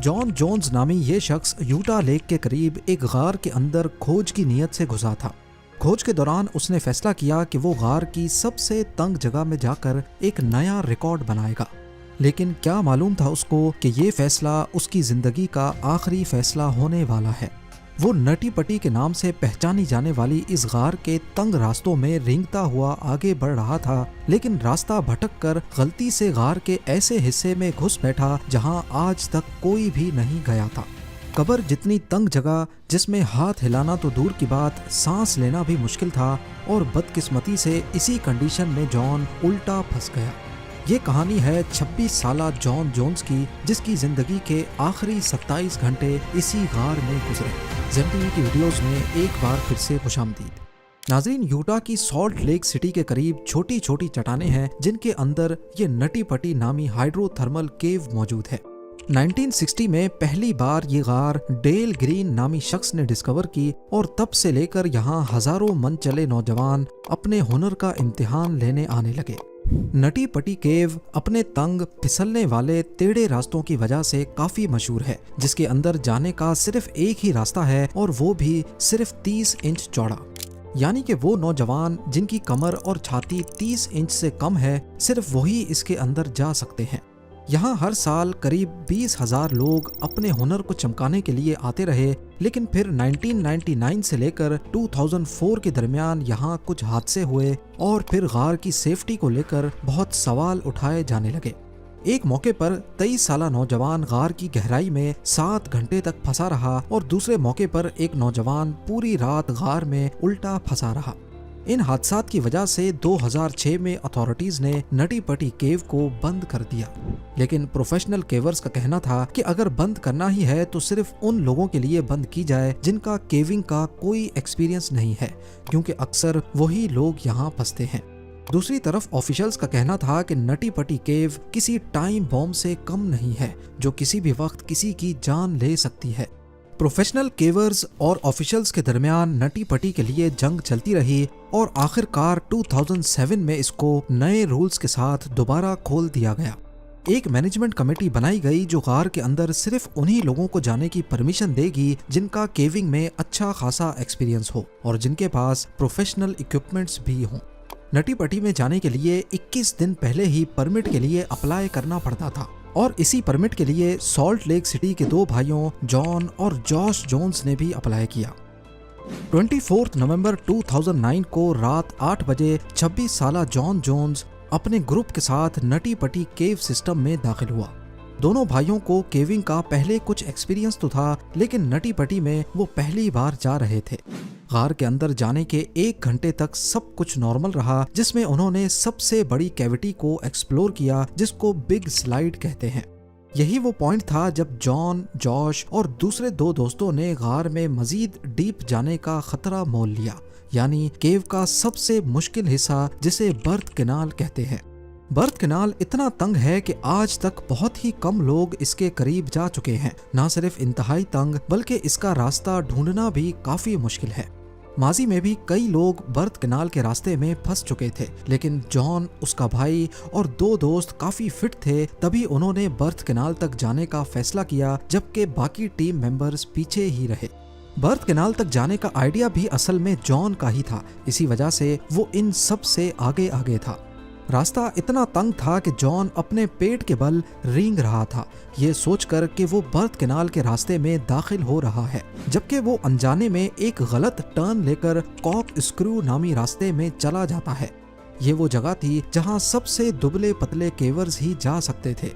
Jon Jones नामी ये शख्स यूटा लेक के करीब एक गार के अंदर खोज की नीयत से घुसा था। खोज के दौरान उसने फैसला किया कि वो गार की सबसे तंग जगह में जाकर एक नया रिकॉर्ड बनाएगा। लेकिन क्या मालूम था उसको कि ये फैसला उसकी जिंदगी का आखिरी फैसला होने वाला है। वो नटी पटी के नाम से पहचानी जाने वाली इस गार के तंग रास्तों में रेंगता हुआ आगे बढ़ रहा था, लेकिन रास्ता भटक कर गलती से गार के ऐसे हिस्से में घुस बैठा जहां आज तक कोई भी नहीं गया था। कब्र जितनी तंग जगह जिसमें हाथ हिलाना तो दूर की बात, सांस लेना भी मुश्किल था, और बदकिस्मती से इसी कंडीशन में जॉन उल्टा फंस गया। ये कहानी है 26 साला जॉन जोन्स की, जिसकी जिंदगी के आखिरी 27 घंटे इसी गार में गुजरे। ज़ेम टीवी की वीडियोस में एक बार फिर से खुशामदीद। नाज़रीन, यूटा की सॉल्ट लेक सिटी के करीब छोटी छोटी चट्टानें हैं जिनके अंदर ये नटी पटी नामी हाइड्रोथर्मल केव मौजूद है। 1960 में पहली बार ये गार डेल ग्रीन नामी शख्स ने डिस्कवर की, और तब से लेकर यहाँ हजारों मन चले नौजवान अपने हुनर का इम्तिहान लेने आने लगे। नटी पटी केव अपने तंग फिसलने वाले टेढ़े रास्तों की वजह से काफी मशहूर है, जिसके अंदर जाने का सिर्फ एक ही रास्ता है, और वो भी सिर्फ 30 इंच चौड़ा। यानी कि वो नौजवान जिनकी कमर और छाती 30 इंच से कम है, सिर्फ वही इसके अंदर जा सकते हैं। यहाँ हर साल करीब 20,000 लोग अपने हुनर को चमकाने के लिए आते रहे, लेकिन फिर 1999 से लेकर 2004 के दरमियान यहाँ कुछ हादसे हुए, और फिर गार की सेफ्टी को लेकर बहुत सवाल उठाए जाने लगे। एक मौके पर 23 साला नौजवान गार की गहराई में 7 घंटे तक फंसा रहा, और दूसरे मौके पर एक नौजवान पूरी रात गार में उल्टा फंसा रहा। इन हादसात की वजह से 2006 में अथॉरिटीज ने नटी पटी केव को बंद कर दिया, लेकिन प्रोफेशनल केवर्स का कहना था कि अगर बंद करना ही है तो सिर्फ उन लोगों के लिए बंद की जाए जिनका केविंग का कोई एक्सपीरियंस नहीं है, क्योंकि अक्सर वही लोग यहाँ फंसते हैं। दूसरी तरफ ऑफिशियल्स का कहना था कि नटी पटी केव किसी टाइम बॉम्ब से कम नहीं है, जो किसी भी वक्त किसी की जान ले सकती है। प्रोफेशनल केवर्स और ऑफिशियल्स के दरमियान नटी पटी के लिए जंग चलती रही, और आखिरकार 2007 में इसको नए रूल्स के साथ दोबारा खोल दिया गया। एक मैनेजमेंट कमेटी बनाई गई जो गार के अंदर सिर्फ उन्हीं लोगों को जाने की परमिशन देगी जिनका केविंग में अच्छा खासा एक्सपीरियंस हो और जिनके पास प्रोफेशनल इक्विपमेंट्स भी हों। नटी पटी में जाने के लिए 21 दिन पहले ही परमिट के लिए अप्लाई करना पड़ता था, और इसी परमिट के लिए सॉल्ट लेक सिटी के 2 भाइयों जॉन और जॉश जोन्स ने भी अप्लाई किया। 24 नवंबर 2009 को रात 8 बजे 26 साला जॉन जोन्स अपने ग्रुप के साथ नटी पटी केव सिस्टम में दाखिल हुआ। दोनों भाइयों को केविंग का पहले कुछ एक्सपीरियंस तो था, लेकिन नटी पटी में वो पहली बार जा रहे थे। गार के अंदर जाने के 1 घंटे तक सब कुछ नॉर्मल रहा, जिसमें उन्होंने सबसे बड़ी कैविटी को एक्सप्लोर किया, जिसको बिग स्लाइड कहते हैं। यही वो पॉइंट था जब जॉन, जॉश और दूसरे 2 दोस्तों ने गार में मजीद डीप जाने का खतरा मोल लिया, यानी केव का सबसे मुश्किल हिस्सा जिसे बर्थ कैनाल कहते हैं। बर्थ कैनाल इतना तंग है कि आज तक बहुत ही कम लोग इसके करीब जा चुके हैं। ना सिर्फ इंतहाई तंग, बल्कि इसका रास्ता ढूंढना भी काफी मुश्किल है। माजी में भी कई लोग बर्थ कैनाल के रास्ते में फंस चुके थे, लेकिन जॉन, उसका भाई और 2 दोस्त काफी फिट थे, तभी उन्होंने बर्थ कैनाल तक जाने का फैसला किया, जबकि बाकी टीम मेंबर्स पीछे ही रहे। बर्थ कैनाल तक जाने का आइडिया भी असल में जॉन का ही था, इसी वजह से वो इन सब से आगे आगे था। रास्ता इतना तंग था कि जॉन अपने पेट के बल रेंग रहा था, ये सोचकर कि वो बर्थ कैनाल के रास्ते में दाखिल हो रहा है, जबकि वो अनजाने में एक गलत टर्न लेकर कॉक स्क्रू नामी रास्ते में चला जाता है। ये वो जगह थी जहां सबसे दुबले पतले केवर्स ही जा सकते थे।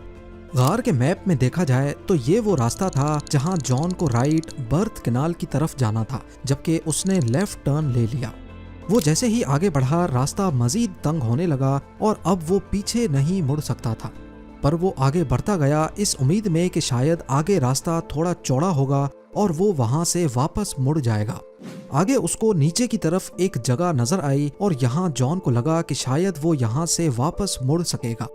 गार के मैप में देखा जाए तो ये वो रास्ता था जहां जॉन को राइट बर्थ कैनाल की तरफ जाना था, जबकि उसने लेफ्ट टर्न ले लिया। वो जैसे ही आगे बढ़ा, रास्ता मजीद तंग होने लगा, और अब वो पीछे नहीं मुड़ सकता था। पर वो आगे बढ़ता गया इस उम्मीद में कि शायद आगे रास्ता थोड़ा चौड़ा होगा और वो वहां से वापस मुड़ जाएगा। आगे उसको नीचे की तरफ एक जगह नजर आई, और यहाँ जॉन को लगा कि शायद वो यहाँ से वापस मुड़ सकेगा।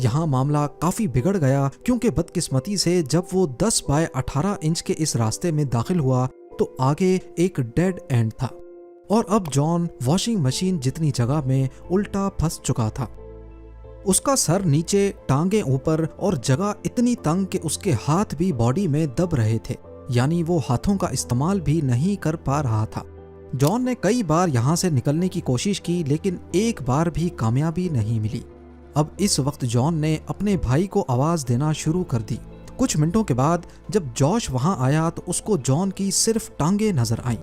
यहाँ मामला काफी बिगड़ गया, क्योंकि बदकिस्मती से जब वो 10 बाय 18 इंच के इस रास्ते में दाखिल हुआ तो आगे एक डेड एंड था, और अब जॉन वॉशिंग मशीन जितनी जगह में उल्टा फंस चुका था। उसका सर नीचे, टांगे ऊपर और जगह इतनी तंग कि उसके हाथ भी बॉडी में दब रहे थे, यानी वो हाथों का इस्तेमाल भी नहीं कर पा रहा था। जॉन ने कई बार यहाँ से निकलने की कोशिश की, लेकिन एक बार भी कामयाबी नहीं मिली। अब इस वक्त जॉन ने अपने भाई को आवाज देना शुरू कर दी। कुछ मिनटों के बाद जब जॉश वहां आया तो उसको जॉन की सिर्फ टांगे नजर आईं।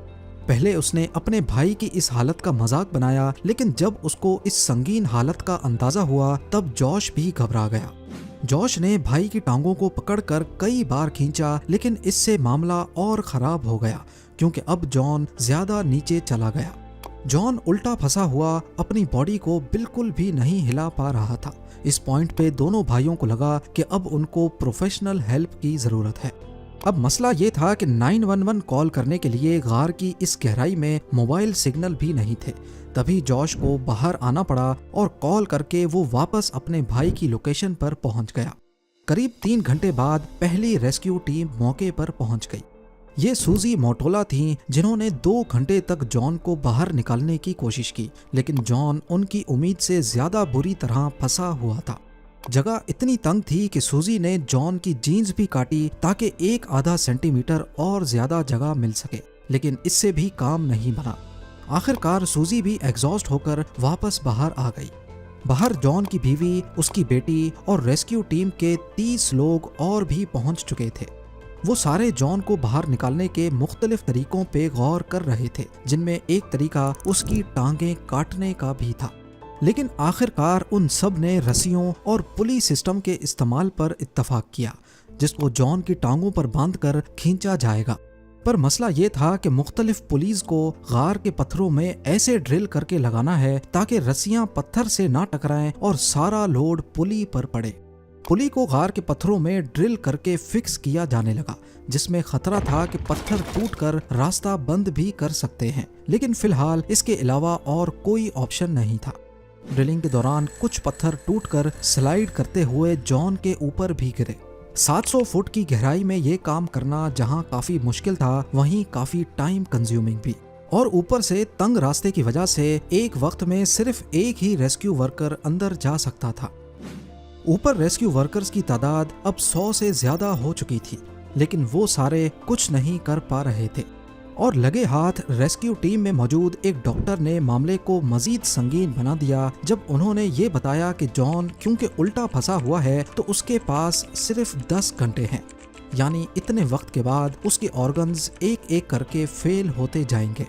पहले उसने अपने भाई की इस हालत का मजाक बनाया, लेकिन जब उसको इस संगीन हालत का अंदाजा हुआ तब जॉश भी घबरा गया। जॉश ने भाई की टांगों को पकड़कर कई बार खींचा, लेकिन इससे मामला और खराब हो गया क्योंकि अब जॉन ज्यादा नीचे चला गया। जॉन उल्टा फंसा हुआ अपनी बॉडी को बिल्कुल भी नहीं हिला पा रहा था। इस पॉइंट पे दोनों भाइयों को लगा कि अब उनको प्रोफेशनल हेल्प की जरूरत है। अब मसला ये था कि 911 कॉल करने के लिए गार की इस गहराई में मोबाइल सिग्नल भी नहीं थे। तभी जॉश को बाहर आना पड़ा और कॉल करके वो वापस अपने भाई की लोकेशन पर पहुंच गया। करीब 3 घंटे बाद पहली रेस्क्यू टीम मौके पर पहुंच गई। ये सूजी मोटोला थीं जिन्होंने 2 घंटे तक जॉन को बाहर निकालने की कोशिश की, लेकिन जॉन उनकी उम्मीद से ज्यादा बुरी तरह फंसा हुआ था। जगह इतनी तंग थी कि सूजी ने जॉन की जीन्स भी काटी ताकि 1-1/2 सेंटीमीटर और ज्यादा जगह मिल सके, लेकिन इससे भी काम नहीं बना। आखिरकार सूजी भी एग्जॉस्ट होकर वापस बाहर आ गई। बाहर जॉन की बीवी, उसकी बेटी और रेस्क्यू टीम के 30 लोग और भी पहुंच चुके थे। वो सारे जॉन को बाहर निकालने के मुख्तलिफ तरीकों पे गौर कर रहे थे, जिनमें एक तरीका उसकी टांगें काटने का भी था। लेकिन आखिरकार उन सब ने रस्सियों और पुली सिस्टम के इस्तेमाल पर इत्तफाक किया, जिसको जॉन की टांगों पर बांधकर खींचा जाएगा। पर मसला ये था कि मुख्तलिफ पुलिस को गार के पत्थरों में ऐसे ड्रिल करके लगाना है ताकि रस्सियां पत्थर से ना टकराएं और सारा लोड पुली पर पड़े। पुली को गार के पत्थरों में ड्रिल करके फिक्स किया जाने लगा, जिसमें खतरा था कि पत्थर टूटकर रास्ता बंद भी कर सकते हैं, लेकिन फिलहाल इसके अलावा और कोई ऑप्शन नहीं था। ड्रिलिंग के दौरान कुछ पत्थर टूटकर स्लाइड करते हुए जॉन के ऊपर भी गिरे। 700 फुट की गहराई में ये काम करना जहां काफी मुश्किल था, वहीं काफी टाइम कंज्यूमिंग भी, और ऊपर से तंग रास्ते की वजह से एक वक्त में सिर्फ एक ही रेस्क्यू वर्कर अंदर जा सकता था। ऊपर रेस्क्यू वर्कर्स की तादाद अब 100 से ज्यादा हो चुकी थी, लेकिन वो सारे कुछ नहीं कर पा रहे थे। और लगे हाथ रेस्क्यू टीम में मौजूद एक डॉक्टर ने मामले को मजीद संगीन बना दिया जब उन्होंने ये बताया कि जॉन क्योंकि उल्टा फंसा हुआ है तो उसके पास सिर्फ 10 घंटे हैं, यानी इतने वक्त के बाद उसके ऑर्गन्स एक एक करके फेल होते जाएंगे।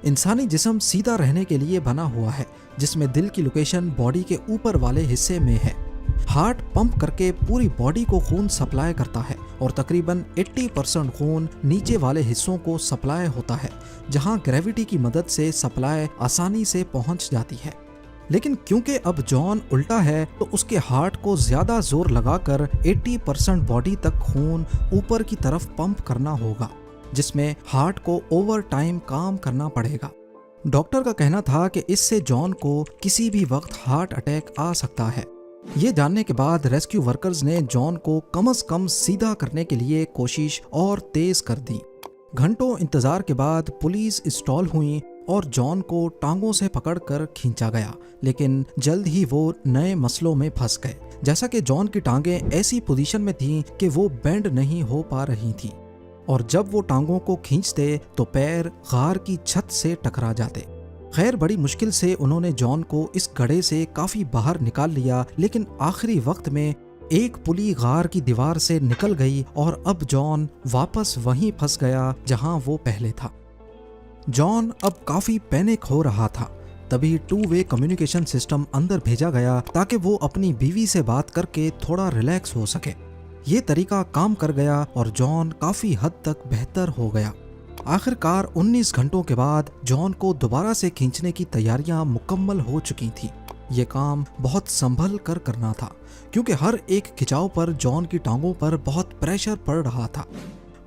इंसानी जिस्म सीधा रहने के लिए बना हुआ है, जिसमें दिल की लोकेशन बॉडी के ऊपर वाले हिस्से में है। हार्ट पंप करके पूरी बॉडी को खून सप्लाई करता है और तकरीबन 80% खून नीचे वाले हिस्सों को सप्लाई होता है, जहां ग्रेविटी की मदद से सप्लाई आसानी से पहुंच जाती है। लेकिन क्योंकि अब जॉन उल्टा है तो उसके हार्ट को ज्यादा जोर लगाकर 80% बॉडी तक खून ऊपर की तरफ पंप करना होगा, जिसमें हार्ट को ओवर टाइम काम करना पड़ेगा। डॉक्टर का कहना था कि इससे जॉन को किसी भी वक्त हार्ट अटैक आ सकता है। ये जानने के बाद रेस्क्यू वर्कर्स ने जॉन को कम से कम सीधा करने के लिए कोशिश और तेज कर दी। घंटों इंतजार के बाद पुलिस इंस्टॉल हुई और जॉन को टांगों से पकड़कर खींचा गया, लेकिन जल्द ही वो नए मसलों में फंस गए। जैसा कि जॉन की टांगें ऐसी पोजीशन में थीं कि वो बेंड नहीं हो पा रही थी, और जब वो टांगों को खींचते तो पैर गार की छत से टकरा जाते। खैर, बड़ी मुश्किल से उन्होंने जॉन को इस गड्ढे से काफी बाहर निकाल लिया, लेकिन आखिरी वक्त में एक पुली गार की दीवार से निकल गई और अब जॉन वापस वहीं फंस गया जहां वो पहले था। जॉन अब काफी पैनिक हो रहा था। तभी 2-वे कम्युनिकेशन सिस्टम अंदर भेजा गया ताकि वो अपनी बीवी से बात करके थोड़ा रिलैक्स हो सके। ये तरीका काम कर गया और जॉन काफी हद तक बेहतर हो गया। आखिरकार 19 घंटों के बाद जॉन को दोबारा से खींचने की तैयारियां मुकम्मल हो चुकी थी। ये काम बहुत संभल कर करना था क्योंकि हर एक खिंचाव पर जॉन की टांगों पर बहुत प्रेशर पड़ रहा था।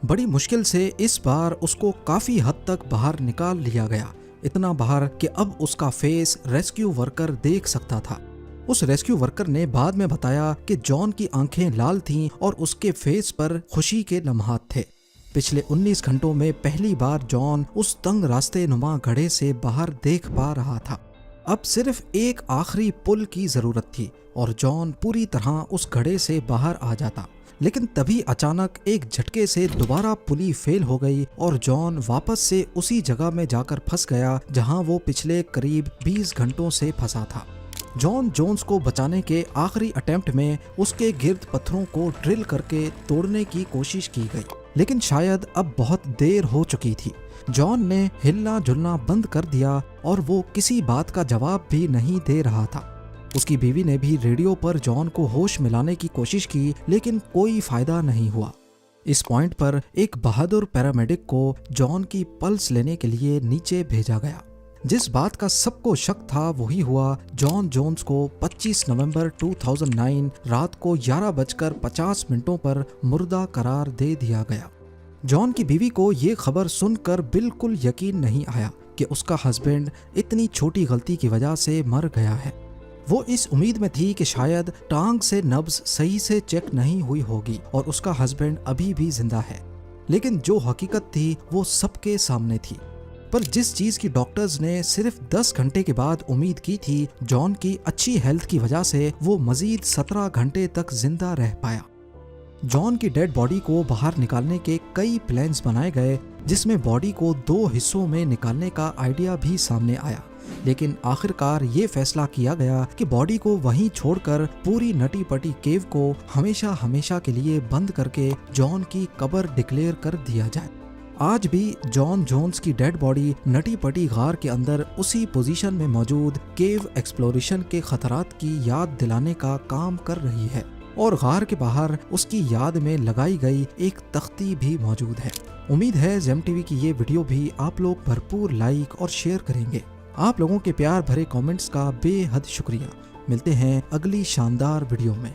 बड़ी मुश्किल से इस बार उसको काफी हद तक बाहर निकाल लिया गया, इतना बाहर कि अब उसका फेस रेस्क्यू वर्कर देख सकता था। उस रेस्क्यू वर्कर ने बाद में बताया कि जॉन की आंखें लाल थीं और उसके फेस पर खुशी के लम्हात थे। पिछले 19 घंटों में पहली बार जॉन उस तंग रास्ते नुमा गड्ढे से बाहर देख पा रहा था। अब सिर्फ एक आखिरी पुल की जरूरत थी और जॉन पूरी तरह उस घड़े से बाहर आ जाता। लेकिन तभी अचानक एक झटके से दोबारा पुली फेल हो गई और जॉन वापस से उसी जगह में जाकर फंस गया जहां वो पिछले करीब 20 घंटों से फंसा था। जॉन जोन्स को बचाने के आखिरी अटेम्प्ट में उसके गिर्द पत्थरों को ड्रिल करके तोड़ने की कोशिश की गई, लेकिन शायद अब बहुत देर हो चुकी थी। जॉन ने हिलना जुलना बंद कर दिया और वो किसी बात का जवाब भी नहीं दे रहा था। उसकी बीवी ने भी रेडियो पर जॉन को होश मिलाने की कोशिश की, लेकिन कोई फायदा नहीं हुआ। इस पॉइंट पर एक बहादुर पैरामेडिक को जॉन की पल्स लेने के लिए नीचे भेजा गया। जिस बात का सबको शक था वही हुआ। जॉन जोन्स को 25 नवंबर 2009 रात को 11:50 पर मुर्दा करार दे दिया गया। जॉन की बीवी को ये खबर सुनकर बिल्कुल यकीन नहीं आया कि उसका हस्बैंड इतनी छोटी गलती की वजह से मर गया है। वो इस उम्मीद में थी कि शायद टांग से नब्ज सही से चेक नहीं हुई होगी और उसका हस्बैंड अभी भी जिंदा है, लेकिन जो हकीकत थी वो सबके सामने थी। पर जिस चीज की डॉक्टर्स ने सिर्फ 10 घंटे के बाद उम्मीद की थी, जॉन की अच्छी हेल्थ की वजह से वो मजीद 17 घंटे तक जिंदा रह पाया। जॉन की डेड बॉडी को बाहर निकालने के कई प्लान्स बनाए गए, जिसमें बॉडी को 2 हिस्सों में निकालने का आइडिया भी सामने आया, लेकिन आखिरकार ये फैसला किया गया कि बॉडी को वहीं छोड़कर पूरी नटी पटी केव को हमेशा हमेशा के लिए बंद करके जॉन की कब्र डिक्लेयर कर दिया जाए। आज भी जॉन जोन्स की डेड बॉडी नटी पटी गार के अंदर उसी पोजीशन में मौजूद केव एक्सप्लोरेशन के खतरात की याद दिलाने का काम कर रही है और गार के बाहर उसकी याद में लगाई गई एक तख्ती भी मौजूद है। उम्मीद है जेम टीवी की ये वीडियो भी आप लोग भरपूर लाइक और शेयर करेंगे। आप लोगों के प्यार भरे कमेंट्स का बेहद शुक्रिया। मिलते हैं अगली शानदार वीडियो में।